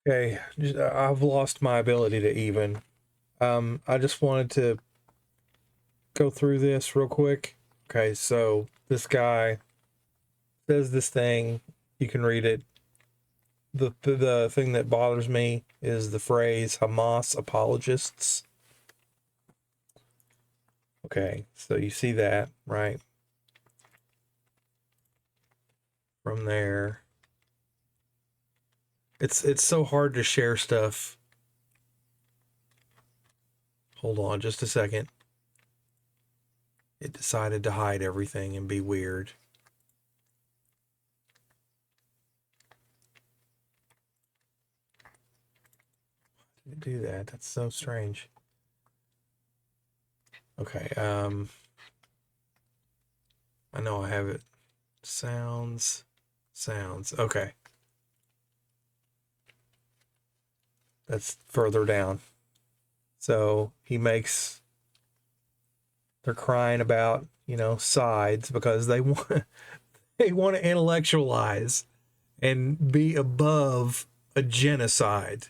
Okay, I've lost my ability to even. I just wanted to go through this real quick. Okay, so this guy says this thing. You can read it. The thing that bothers me is the phrase Hamas apologists. Okay, so you see that, right? From there. It's so hard to share stuff. Hold on just a second. It decided to hide everything and be weird. Why did it do that? That's so strange. Okay, I know I have it. Sounds. Okay. That's further down. So he makes, they're crying about, sides because they want they want to intellectualize and be above a genocide.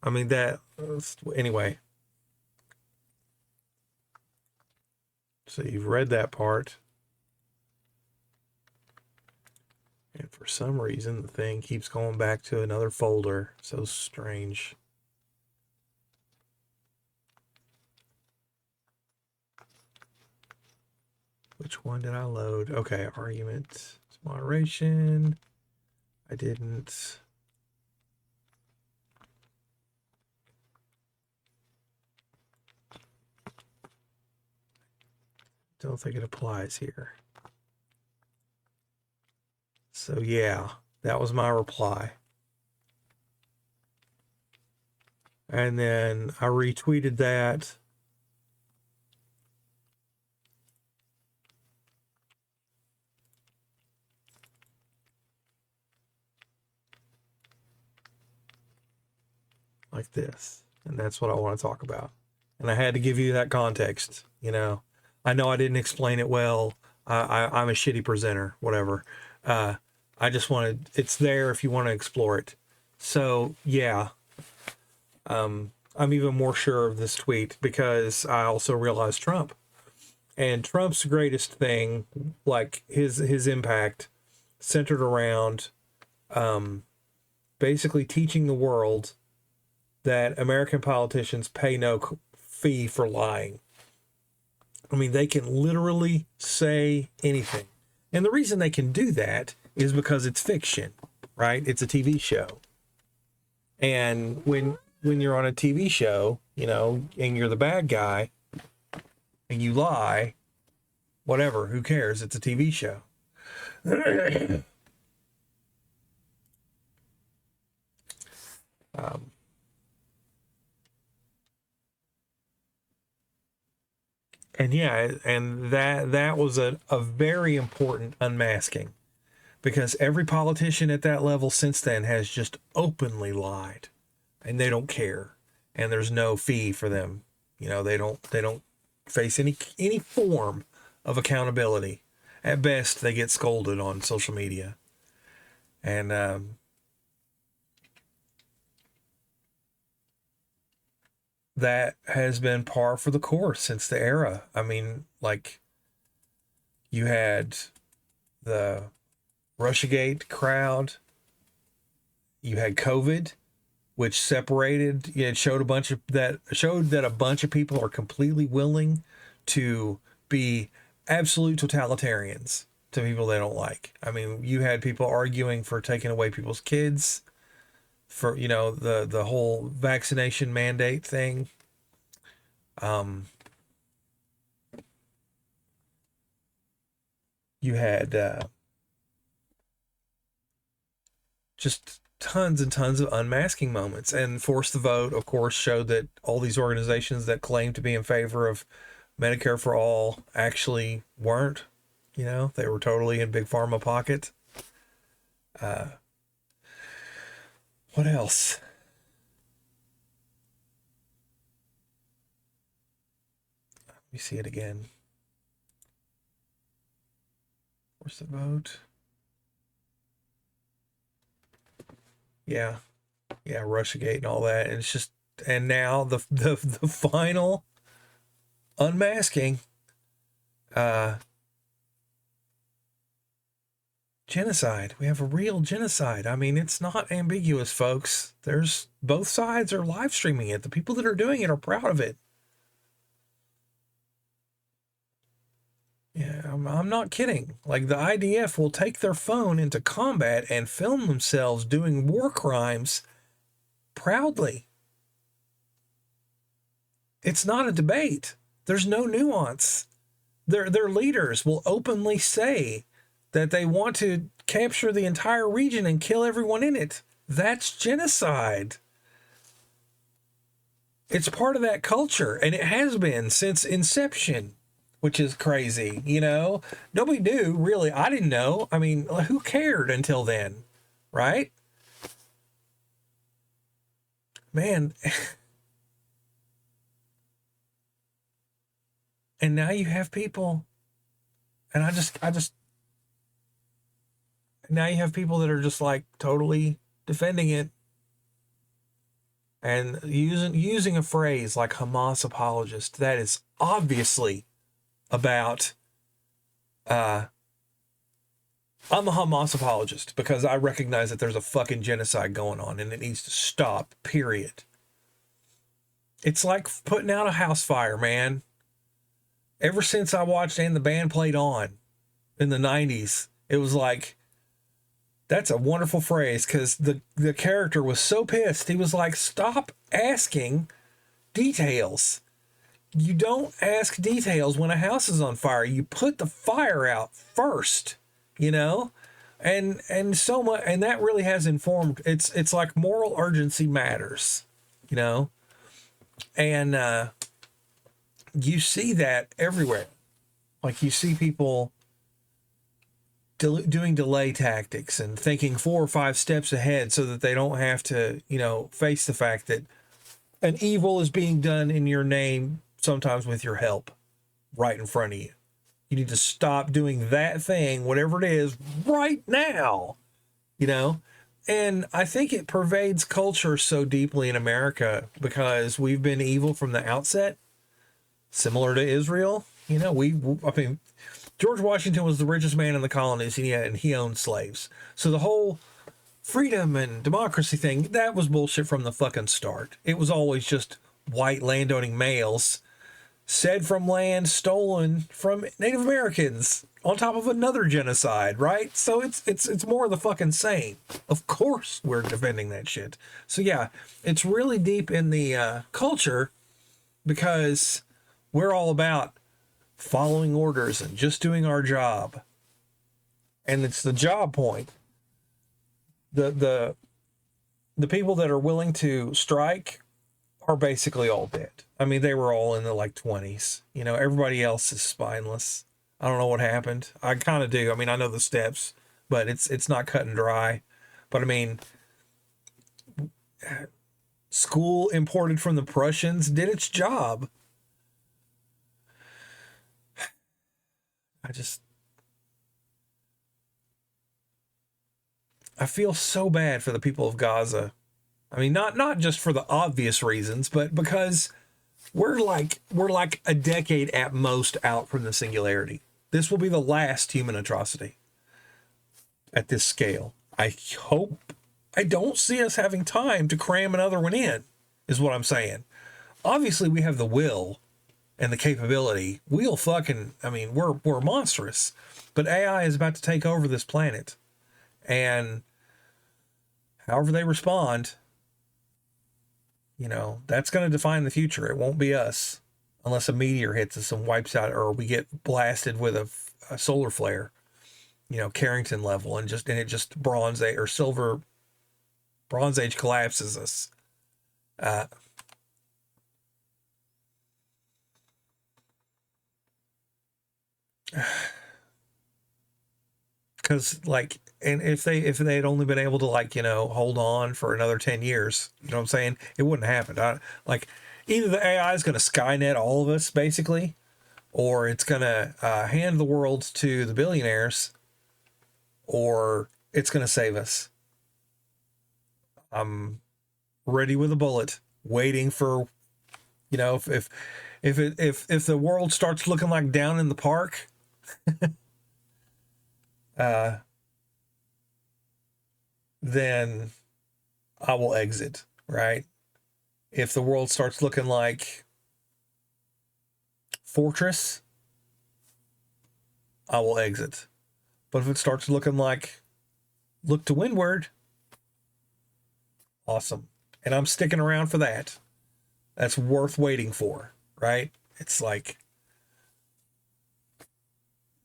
I mean that anyway. So you've read that part. And for some reason the thing keeps going back to another folder. So strange. Which one did I load? Okay, argument, moderation. I didn't. Don't think it applies here. So yeah, that was my reply. And then I retweeted that. Like this. And that's what I want to talk about. And I had to give you that context, I know I didn't explain it well. I'm a shitty presenter, whatever. I just wanted, it's there if you want to explore it. So yeah, I'm even more sure of this tweet because I also realized Trump. And Trump's greatest thing, like his impact, centered around basically teaching the world that American politicians pay no fee for lying. I mean, they can literally say anything. And the reason they can do that is because it's fiction, right? It's a TV show. And when you're on a TV show, and you're the bad guy and you lie, whatever, who cares? It's a TV show. um, and yeah, and that was a very important unmasking because every politician at that level since then has just openly lied and they don't care and there's no fee for them. They don't face any form of accountability. At best they get scolded on social media. And that has been par for the course since the era. I mean, like, you had the Russiagate crowd, you had COVID, which separated. It showed that a bunch of people are completely willing to be absolute totalitarians to people they don't like. I mean, you had people arguing for taking away people's kids, for the whole vaccination mandate thing. You had just tons and tons of unmasking moments. And Force the Vote, of course, showed that all these organizations that claim to be in favor of Medicare for all actually weren't. They were totally in big pharma pocket. Uh, what else? Let me see it again. Force the Vote. Yeah, yeah, Russiagate and all that. And it's just, and now the final unmasking, uh, genocide. We have a real genocide. I mean, it's not ambiguous, folks. There's both sides are live streaming it. The people that are doing it are proud of it. Yeah, I'm not kidding. Like the IDF will take their phone into combat and film themselves doing war crimes proudly. It's not a debate. There's no nuance. Their leaders will openly say that they want to capture the entire region and kill everyone in it. That's genocide. It's part of that culture, and it has been since inception, which is crazy. You know, nobody knew really. I didn't know. I mean, who cared until then, right? Man, and now you have people, and I just now you have people that are just like totally defending it and using a phrase like Hamas apologist that is obviously about uh I'm a Hamas apologist because I recognize that there's a fucking genocide going on and it needs to stop, period. It's like putting out a house fire, man. Ever since I watched And the Band Played On in the 90s, it was like, that's a wonderful phrase because the character was so pissed. He was like, stop asking details. You don't ask details when a house is on fire. You put the fire out first, you know? And so much, and that really has informed, it's like moral urgency matters, you know? And you see that everywhere. Like you see people doing delay tactics and thinking 4 or 5 steps ahead so that they don't have to, you know, face the fact that an evil is being done in your name, sometimes with your help, right in front of you. You need to stop doing that thing, whatever it is, right now, you know? And I think it pervades culture so deeply in America because we've been evil from the outset, similar to Israel. You know, I mean, George Washington was the richest man in the colonies, and he owned slaves. So the whole freedom and democracy thing, that was bullshit from the fucking start. It was always just white landowning males, said from land stolen from Native Americans on top of another genocide, right? So it's more of the fucking same. Of course we're defending that shit. So yeah, it's really deep in the culture because we're all about following orders and just doing our job. And it's the job point. The the people that are willing to strike are basically all dead. I mean, they were all in the like 20s. You know, everybody else is spineless. I don't know what happened. I kind of do. I mean, I know the steps, but it's not cut and dry. But I mean, school imported from the Prussians did its job. I just I feel so bad for the people of Gaza. I mean, not just for the obvious reasons, but because we're like a decade at most out from the singularity. This will be the last human atrocity at this scale. I hope I don't see us having time to cram another one in, is what I'm saying. Obviously, we have the will and the capability. We'll fucking, I mean, we're monstrous. But AI is about to take over this planet. And however they respond, you know, that's going to define the future. It won't be us unless a meteor hits us and wipes out, or we get blasted with a solar flare, you know, Carrington level, and it just Bronze Age or silver Bronze Age collapses us. Uh, because like, and if they had only been able to, like, you know, hold on for another 10 years, you know what I'm saying, it wouldn't happen. Like, either the AI is going to Skynet all of us basically, or it's going to hand the world to the billionaires, or it's going to save us. I'm ready with a bullet, waiting for, if the world starts looking like Down in the Park, uh, then I will exit, right? If the world starts looking like Fortress, I will exit. But if it starts looking like Look to Windward, awesome. And I'm sticking around for that. That's worth waiting for, right? It's like,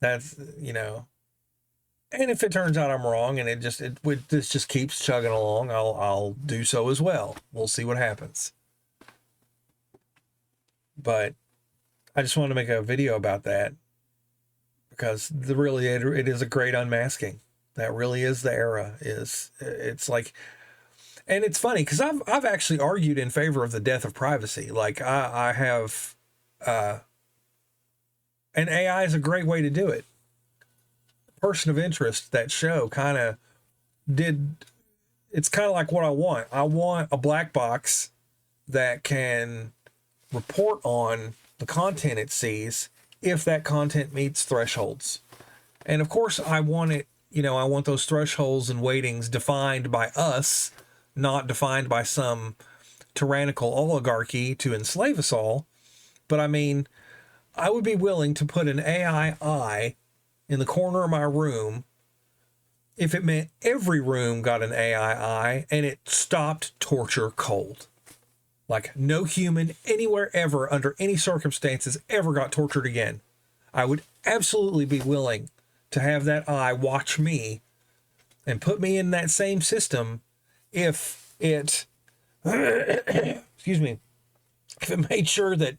that's, and if it turns out I'm wrong and this just keeps chugging along, I'll do so as well. We'll see what happens. But I just wanted to make a video about that because it is a great unmasking. That really is the era. It's like, and it's funny because I've actually argued in favor of the death of privacy. Like I have, and AI is a great way to do it. Person of Interest, that show kind of did. It's kind of like what I want. I want a black box that can report on the content it sees if that content meets thresholds. And of course, I want it, I want those thresholds and weightings defined by us, not defined by some tyrannical oligarchy to enslave us all. But I mean, I would be willing to put an AI eye in the corner of my room if it meant every room got an AI eye and it stopped torture cold. Like no human anywhere ever under any circumstances ever got tortured again. I would absolutely be willing to have that eye watch me and put me in that same system if it excuse me, if it made sure that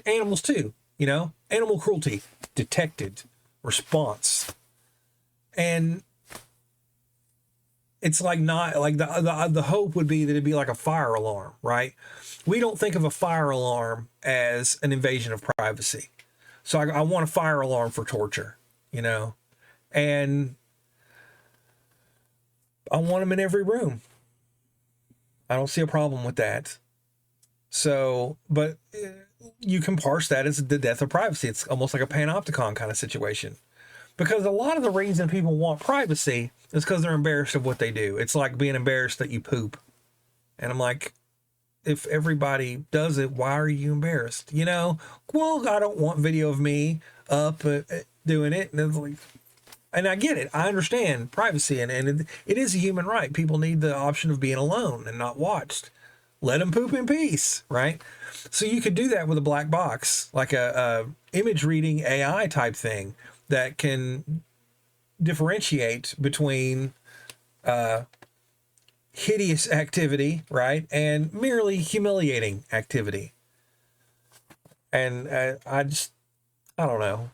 animals too, animal cruelty detected, response. And it's like, not like the hope would be that it'd be like a fire alarm, right? We don't think of a fire alarm as an invasion of privacy. So I want a fire alarm for torture, and I want them in every room. I don't see a problem with that. So, but you can parse that as the death of privacy. It's almost like a panopticon kind of situation. Because a lot of the reason people want privacy is because they're embarrassed of what they do. It's like being embarrassed that you poop. And I'm like, if everybody does it, why are you embarrassed? Well, I don't want video of me up doing it. And I get it. I understand privacy. And it is a human right. People need the option of being alone and not watched. Let them poop in peace, right? So you could do that with a black box, like a image reading AI type thing that can differentiate between hideous activity, right, and merely humiliating activity. And I don't know.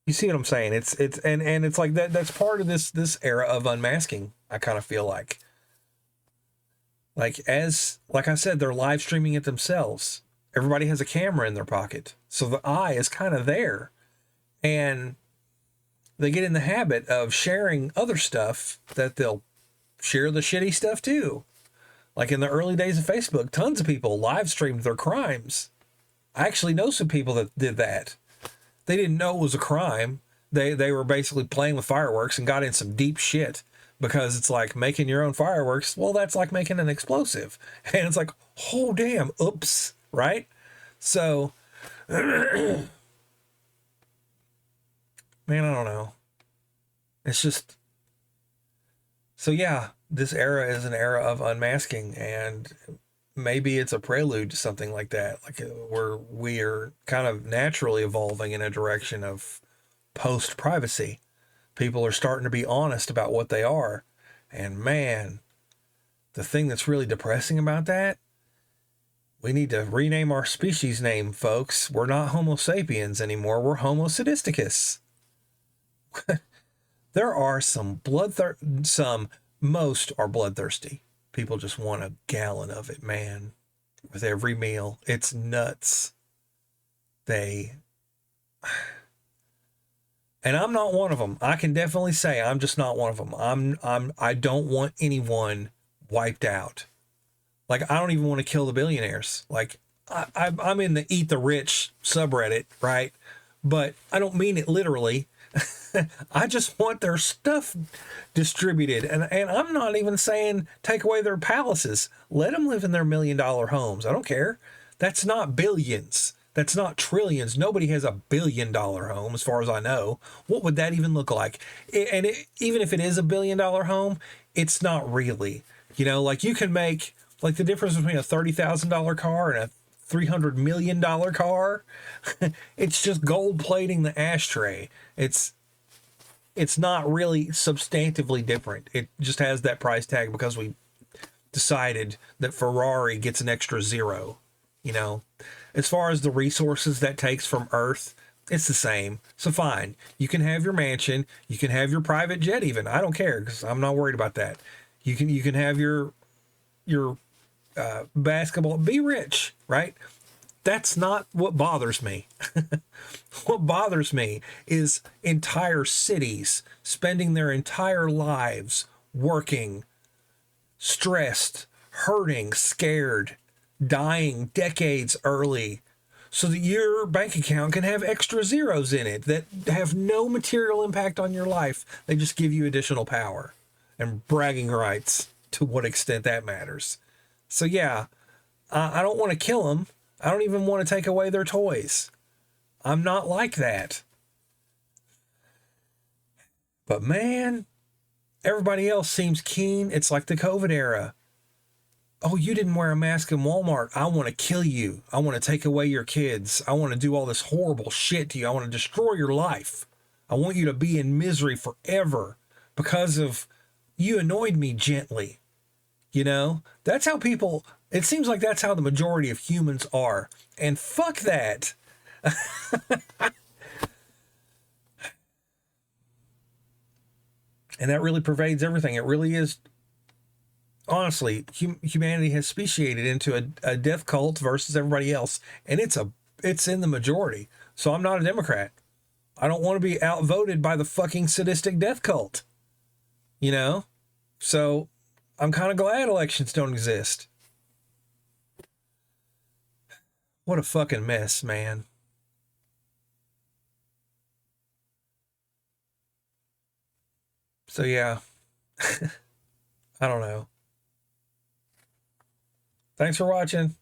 You see what I'm saying? It's like that. That's part of this era of unmasking. I kind of feel like I said, they're live streaming it themselves. Everybody has a camera in their pocket, so the eye is kind of there, and they get in the habit of sharing other stuff that they'll share the shitty stuff too. Like in the early days of Facebook, tons of people live streamed their crimes. I actually know some people that did that. They didn't know it was a crime. They were basically playing with fireworks and got in some deep shit, because it's like making your own fireworks. Well, that's like making an explosive. And it's like, oh damn, oops, right? So man, I don't know. It's just, so yeah, this era is an era of unmasking, and maybe it's a prelude to something like that, like where we are kind of naturally evolving in a direction of post privacy. People are starting to be honest about what they are. And man, the thing that's really depressing about that, we need to rename our species name, folks. We're not Homo sapiens anymore. We're Homo Sadisticus. There are most are bloodthirsty. People just want a gallon of it, man, with every meal. It's nuts. They And I'm not one of them. I can definitely say I'm just not one of them. I don't want anyone wiped out. Like, I don't even want to kill the billionaires. Like, I'm in the eat the rich subreddit, right? But I don't mean it literally. I just want their stuff distributed. And I'm not even saying take away their palaces. Let them live in their $1 million homes. I don't care. That's not billions. That's not trillions. Nobody has $1 billion home, as far as I know. What would that even look like? Even if it is $1 billion home, it's not really. You know, like you can make like the difference between a $30,000 car and a $300 million car. It's just gold plating the ashtray. It's not really substantively different. It just has that price tag because we decided that Ferrari gets an extra zero. You know, as far as the resources that takes from Earth, it's the same. So fine, you can have your mansion, you can have your private jet. Even I don't care because I'm not worried about that. You can have your basketball. Be rich, right? That's not what bothers me. What bothers me is entire cities spending their entire lives working, stressed, hurting, scared, dying decades early so that your bank account can have extra zeros in it that have no material impact on your life. They just give you additional power and bragging rights to what extent that matters. So, yeah, I don't want to kill them. I don't even want to take away their toys. I'm not like that. But man, everybody else seems keen. It's like the COVID era. Oh, you didn't wear a mask in Walmart. I want to kill you. I want to take away your kids. I want to do all this horrible shit to you. I want to destroy your life. I want you to be in misery forever because of you annoyed me gently. You know, that's how people, it seems like that's how the majority of humans are. And fuck that. And that really pervades everything. It really is, honestly, humanity has speciated into a death cult versus everybody else. And it's in the majority. So I'm not a Democrat. I don't want to be outvoted by the fucking sadistic death cult. You know? So I'm kind of glad elections don't exist. What a fucking mess, man. So yeah, I don't know. Thanks for watching.